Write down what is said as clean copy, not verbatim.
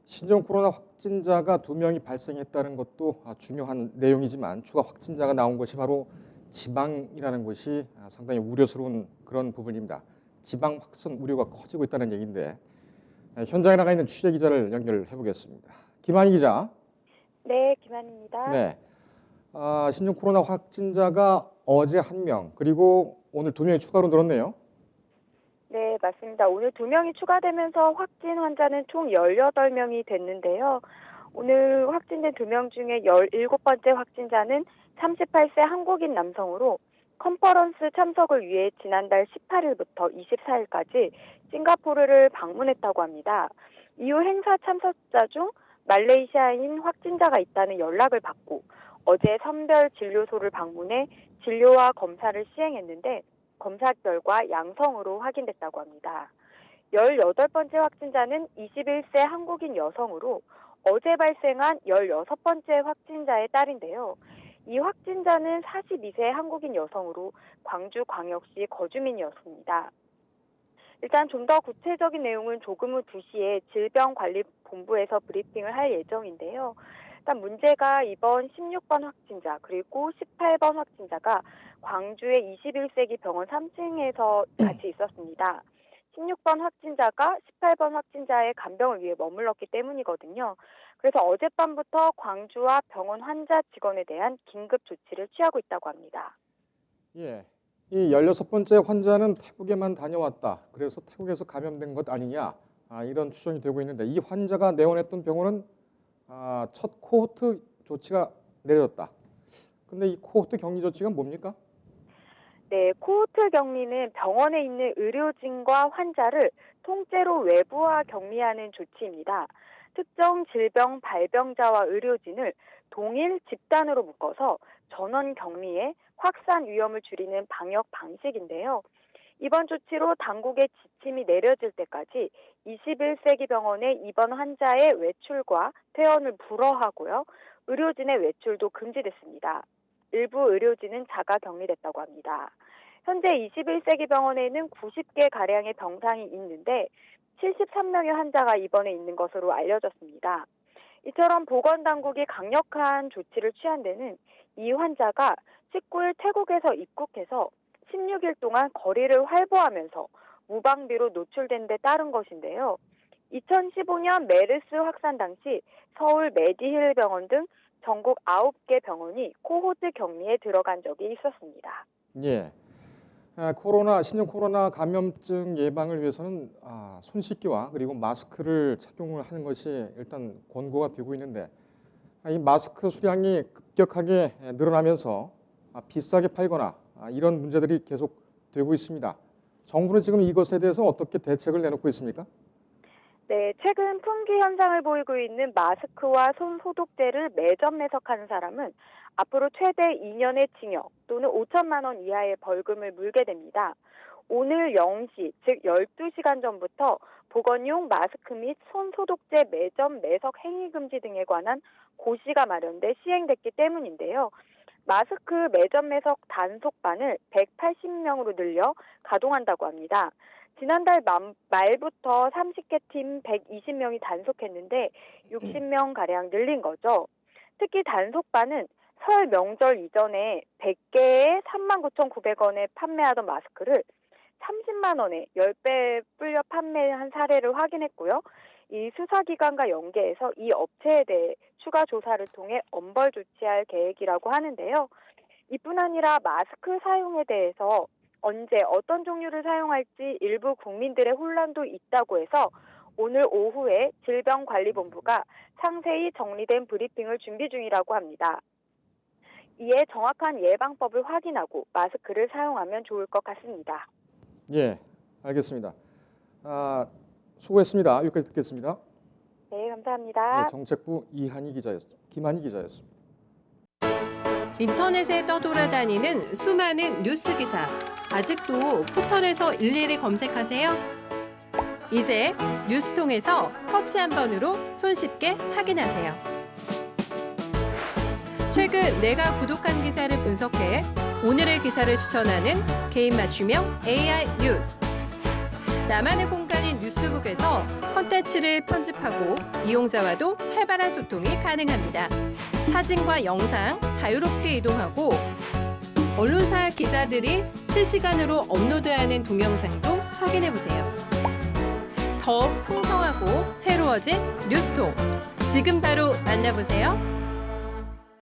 신종 코로나 확진자가 2명이 발생했다는 것도 중요한 내용이지만 추가 확진자가 나온 것이 바로 지방이라는 것이 상당히 우려스러운 그런 부분입니다. 지방 확산 우려가 커지고 있다는 얘기인데 현장에 나가 있는 취재 기자를 연결해 보겠습니다. 김한희 기자. 네, 김한입니다. 네. 신종 코로나 확진자가 어제 1명 그리고 오늘 2명이 추가로 늘었네요. 네, 맞습니다. 오늘 2명이 추가되면서 확진 환자는 총 18명이 됐는데요. 오늘 확진된 2명 중에 17번째 확진자는 38세 한국인 남성으로 컨퍼런스 참석을 위해 지난달 18일부터 24일까지 싱가포르를 방문했다고 합니다. 이후 행사 참석자 중 말레이시아인 확진자가 있다는 연락을 받고 어제 선별진료소를 방문해 진료와 검사를 시행했는데 검사 결과 양성으로 확인됐다고 합니다. 18번째 확진자는 21세 한국인 여성으로 어제 발생한 16번째 확진자의 딸인데요. 이 확진자는 42세 한국인 여성으로 광주광역시 거주민이었습니다. 일단 좀 더 구체적인 내용은 조금 후 2시에 질병관리본부에서 브리핑을 할 예정인데요. 일단 문제가 이번 16번 확진자 그리고 18번 확진자가 광주의 21세기 병원 3층에서 같이 있었습니다. 16번 확진자가 18번 확진자의 간병을 위해 머물렀기 때문이거든요. 그래서 어젯밤부터 광주와 병원 환자 직원에 대한 긴급 조치를 취하고 있다고 합니다. 예. 이 16번째 환자는 태국에만 다녀왔다. 그래서 태국에서 감염된 것 아니냐. 이런 추정이 되고 있는데 이 환자가 내원했던 병원은 첫 코호트 조치가 내려졌다. 근데 이 코호트 격리 조치가 뭡니까? 네, 코호트 격리는 병원에 있는 의료진과 환자를 통째로 외부화 격리하는 조치입니다. 특정 질병 발병자와 의료진을 동일 집단으로 묶어서 전원 격리해 확산 위험을 줄이는 방역 방식인데요. 이번 조치로 당국의 지침이 내려질 때까지 21세기 병원의 입원 환자의 외출과 퇴원을 불허하고요. 의료진의 외출도 금지됐습니다. 일부 의료진은 자가 격리됐다고 합니다. 현재 21세기 병원에는 90개 가량의 병상이 있는데 73명의 환자가 입원해 있는 것으로 알려졌습니다. 이처럼 보건당국이 강력한 조치를 취한 데는 이 환자가 19일 태국에서 입국해서 16일 동안 거리를 활보하면서 무방비로 노출된 데 따른 것인데요. 2015년 메르스 확산 당시 서울 메디힐 병원 등 전국 9개 병원이 코호트 격리에 들어간 적이 있었습니다. 예. 신종 코로나 감염증 예방을 위해서는 손 씻기와 그리고 마스크를 착용을 하는 것이 일단 권고가 되고 있는데 이 마스크 수량이 급격하게 늘어나면서 비싸게 팔거나 이런 문제들이 계속 되고 있습니다. 정부는 지금 이것에 대해서 어떻게 대책을 내놓고 있습니까? 네, 최근 품귀 현상을 보이고 있는 마스크와 손 소독제를 매점 매석하는 사람은 앞으로 최대 2년의 징역 또는 5천만 원 이하의 벌금을 물게 됩니다. 오늘 0시, 즉 12시간 전부터 보건용 마스크 및 손 소독제 매점 매석 행위 금지 등에 관한 고시가 마련돼 시행됐기 때문인데요. 마스크 매점 매석 단속반을 180명으로 늘려 가동한다고 합니다. 지난달 말부터 30개 팀 120명이 단속했는데 60명가량 늘린 거죠. 특히 단속반은 설 명절 이전에 100개에 39,900원에 판매하던 마스크를 30만 원에 10배 불려 판매한 사례를 확인했고요. 이 수사기관과 연계해서 이 업체에 대해 추가 조사를 통해 엄벌 조치할 계획이라고 하는데요. 이뿐 아니라 마스크 사용에 대해서 언제 어떤 종류를 사용할지 일부 국민들의 혼란도 있다고 해서 오늘 오후에 질병관리본부가 상세히 정리된 브리핑을 준비 중이라고 합니다. 이에 정확한 예방법을 확인하고 마스크를 사용하면 좋을 것 같습니다. 예, 알겠습니다. 수고했습니다. 여기까지 듣겠습니다. 네, 감사합니다. 네, 정책부 김한희 기자였습니다. 인터넷에 떠돌아다니는 수많은 뉴스 기사. 아직도 포털에서 일일이 검색하세요? 이제 뉴스통에서 터치 한 번으로 손쉽게 확인하세요. 최근 내가 구독한 기사를 분석해 오늘의 기사를 추천하는 개인 맞춤형 AI 뉴스. 나만의 공간인 뉴스북에서 콘텐츠를 편집하고 이용자와도 활발한 소통이 가능합니다. 사진과 영상 자유롭게 이동하고 언론사 기자들이 실시간으로 업로드하는 동영상도 확인해보세요. 더욱 풍성하고 새로워진 뉴스톡. 지금 바로 만나보세요.